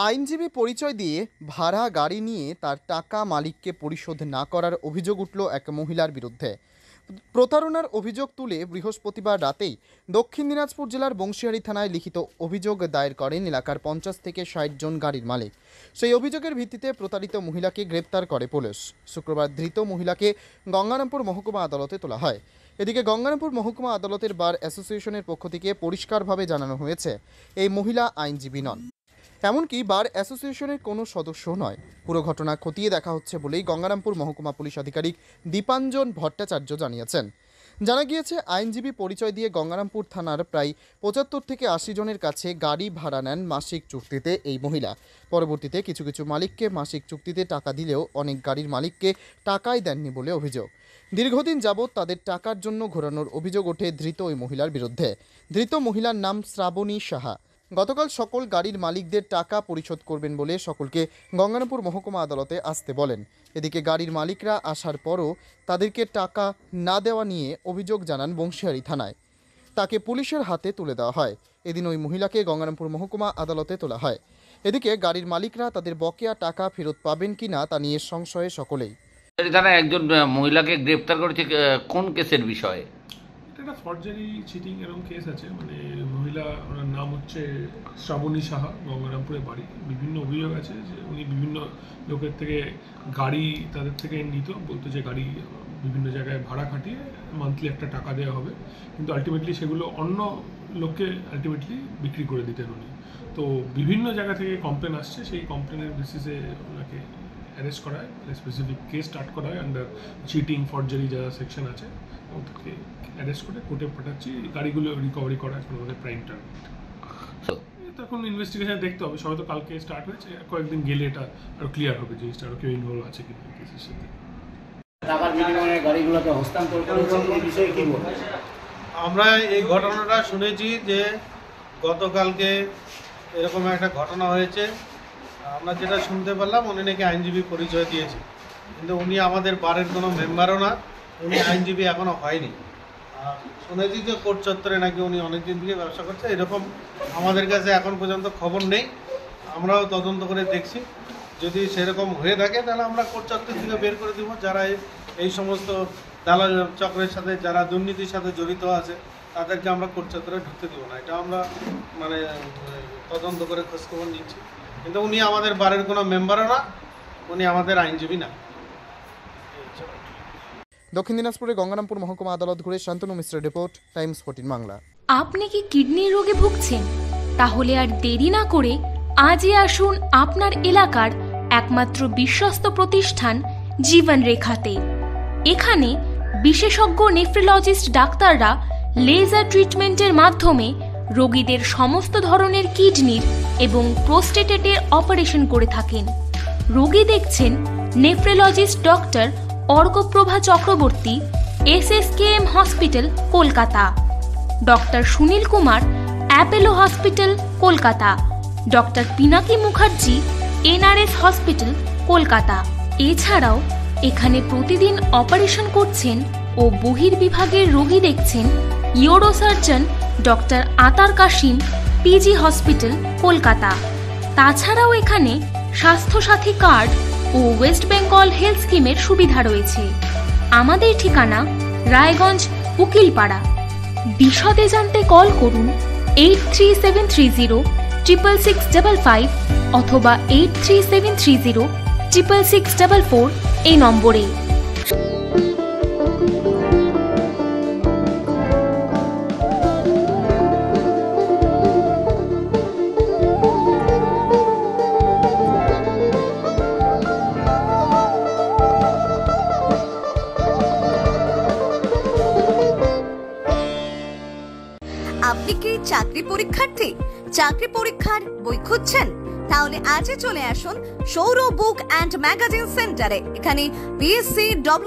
আইনজীবী পরিচয় দিয়ে ভাড়া গাড়ি নিয়ে তার টাকা মালিককে পরিশোধ না করার অভিযোগ উঠল এক মহিলার বিরুদ্ধে। প্রতারণার অভিযোগ তুলে বৃহস্পতিবার রাতেই দক্ষিণ দিনাজপুর জেলার বংশিয়ারি থানায় লিখিত অভিযোগ দায়ের করেন এলাকার 50 থেকে 60 জন গাড়ির মালিক। সেই অভিযোগের ভিত্তিতে প্রতারিত মহিলাকে গ্রেপ্তার করে পুলিশ। শুক্রবার ধৃত মহিলাকে গঙ্গারামপুর মহকুমা আদালতে তোলা হয়। এদিকে গঙ্গারামপুর মহকুমা আদালতের বার অ্যাসোসিয়েশনের পক্ষ থেকে পরিষ্কারভাবে জানানো হয়েছে এই মহিলা আইনজীবী নন, এমনকি বার অ্যাসোসিয়েশনের কোনো সদস্য নয়। পুরো ঘটনা খতিয়ে দেখা হচ্ছে বলেই গঙ্গারামপুর মহকুমা পুলিশ আধিকারিক দীপাঞ্জন ভট্টাচার্য জানিয়েছেন। জানা গিয়েছে, আইনজীবী পরিচয় দিয়ে গঙ্গারামপুর থানার প্রায় 75 থেকে 80 জনের কাছে গাড়ি ভাড়া নেন মাসিক চুক্তিতে এই মহিলা। পরবর্তীতে কিছু কিছু মালিককে মাসিক চুক্তিতে টাকা দিলেও অনেক গাড়ির মালিককে টাকাই দেননি বলে অভিযোগ। দীর্ঘদিন যাবৎ তাদের টাকার জন্য ঘোরানোর অভিযোগ ওঠে ধৃত ওই মহিলার বিরুদ্ধে। ধৃত মহিলার নাম শ্রাবণী সাহা। গতকাল সকল গাড়ির মালিকদের টাকা পরিশোধ করবেন বলে সকলকে গঙ্গারামপুর মহকুমা আদালতে আসতে বলেন। এদিকে গাড়ির মালিকরা আসার পরও তাদেরকে টাকা না দেওয়া নিয়ে অভিযোগ জানান বংশিয়ারি থানায়। তাকে পুলিশের হাতে তুলে দেওয়া হয়। এদিন ওই মহিলাকে গঙ্গারামপুর মহকুমা আদালতে তোলা হয়। এদিকে গাড়ির মালিকরা তাদের বকেয়া টাকা ফেরত পাবেন কিনা তা নিয়ে সংশয়ে সকলেই। এখানে একজন মহিলাকে গ্রেপ্তার করেছে, কোন কেসের বিষয়ে? এটা ফর্জারি চিটিং এরকম কেস আছে। মানে মহিলা, ওনার নাম হচ্ছে শ্রাবণী সাহা, গঙ্গারামপুরে বাড়ি। বিভিন্ন অভিযোগ আছে যে উনি বিভিন্ন লোকের থেকে গাড়ি তাদের থেকে নিত, বলতো যে গাড়ি বিভিন্ন জায়গায় ভাড়া খাটিয়ে মান্থলি একটা টাকা দেওয়া হবে, কিন্তু আলটিমেটলি সেগুলো অন্য লোককে আলটিমেটলি বিক্রি করে দিতেন উনি। তো বিভিন্ন জায়গা থেকে কমপ্লেন আসছে, সেই কমপ্লেনের বেসিসে ওনাকে অ্যারেস্ট করা হয়, স্পেসিফিক কেস স্টার্ট করা হয় আন্ডার চিটিং ফর্জারি যা সেকশন আছে, ওটাকে অ্যারেস্ট করে কোর্টে পাঠাচ্ছি। গাড়িগুলো রিকভারি করা এখন আমাদের প্রাইম টার্গেট। তখন ইনভেস্টিগেশন দেখতে হবে, সবাই তো কালকে স্টার্ট হয়েছে, কয়েকদিন গেলে এটা আরও ক্লিয়ার হবে জিনিসটা, আরও কেউ ইনভলভ আছে কিনা কেসের সাথে। টাকার বিনিময়ে গাড়িগুলোকে হস্তান্তর করেছেন, এই বিষয়ে কি বলবেন? আমরা এই ঘটনাটা শুনেছি যে গতকালকে এরকম একটা ঘটনা হয়েছে। আমরা যেটা শুনতে পারলাম, উনি নাকি আইনজীবী পরিচয় দিয়েছে, কিন্তু উনি আমাদের বারের কোনো মেম্বারও না, উনি আইনজীবী এখনও হয়নি। শুনেছি যে কোর্ট চত্বরে নাকি উনি অনেকদিন থেকে ব্যবসা করছে, এরকম আমাদের কাছে এখন পর্যন্ত খবর নেই। আমরাও তদন্ত করে দেখছি, যদি সেরকম হয়ে থাকে তাহলে আমরা কোর্ট চত্বর থেকে বের করে দেবো। যারা এই সমস্ত দালাল চক্রের সাথে, যারা দুর্নীতির সাথে জড়িত আছে, তাদেরকে আমরা কোর্ট চত্বরে ঢুকতে দেবো না। এটা আমরা মানে তদন্ত করে খোঁজখবর নিচ্ছি, কিন্তু উনি আমাদের বারের কোনো মেম্বারও না, উনি আমাদের আইনজীবী না। দক্ষিণ দিনাজপুরে গঙ্গারামপুর মহকুমা আদালত ঘুরে শান্তনু মিশ্রের রিপোর্ট, টাইমস 14 বাংলা। আপনি কি কিডনির রোগে ভুগছেন? তাহলে আর দেরি না করে আজই আসুন আপনার এলাকার একমাত্র বিশ্বস্ত প্রতিষ্ঠান জীবন রেখাতে। এখানে বিশেষজ্ঞ নেফ্রোলজিস্ট ডাক্তাররা লেজার ট্রিটমেন্টের মাধ্যমে রোগীদের সমস্ত ধরনের কিডনির এবং প্রোস্টেটের অপারেশন করে থাকেন। রোগী দেখছেন nephrologist doctor Arkaprava Chakraborty, SSKM hospital, Kolkata. Doctor Sunil Kumar, Apollo hospital, Kolkata. Doctor Pinaki Mukherjee, NRS hospital, Kolkata. এছাড়াও এখানে প্রতিদিন অপারেশন করছেন ও বহির্বিভাগের রোগী দেখছেন ইউরোসার্জন ডক্টর আতার কাশিম, PG হসপিটাল, কলকাতা। তাছাড়াও এখানে স্বাস্থ্যসাথী কার্ড ও ওয়েস্ট বেঙ্গল হেলথ স্কিমের সুবিধা রয়েছে। আমাদের ঠিকানা রায়গঞ্জ, উকিলপাড়া। বিশদে জানতে কল করুন 8373066655 অথবা 8373066644 এই নম্বরে। আপনি কি চাকরি পরীক্ষার্থী? চাকরি পরীক্ষার বই খুঁজছেন? তাহলে আজই চলে আসুন সৌর বুক অ্যান্ড ম্যাগাজিন সেন্টারে। এখানে BSc,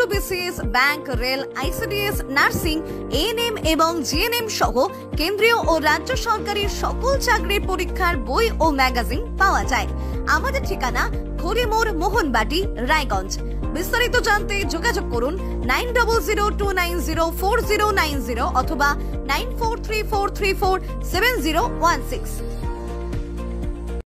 WBCS, bank, rail, ICDS, nursing, ANM এবং GNM সহ কেন্দ্রীয় ও রাজ্য সরকারি সকল চাকরির পরীক্ষার বই ও ম্যাগাজিন পাওয়া যায়। আমাদের ঠিকানা ঘড়িমোড়, মোহনবাটি, রায়গঞ্জ। বিস্তারিত জানতে যোগাযোগ করুন 9002904090 অথবা 9434347016।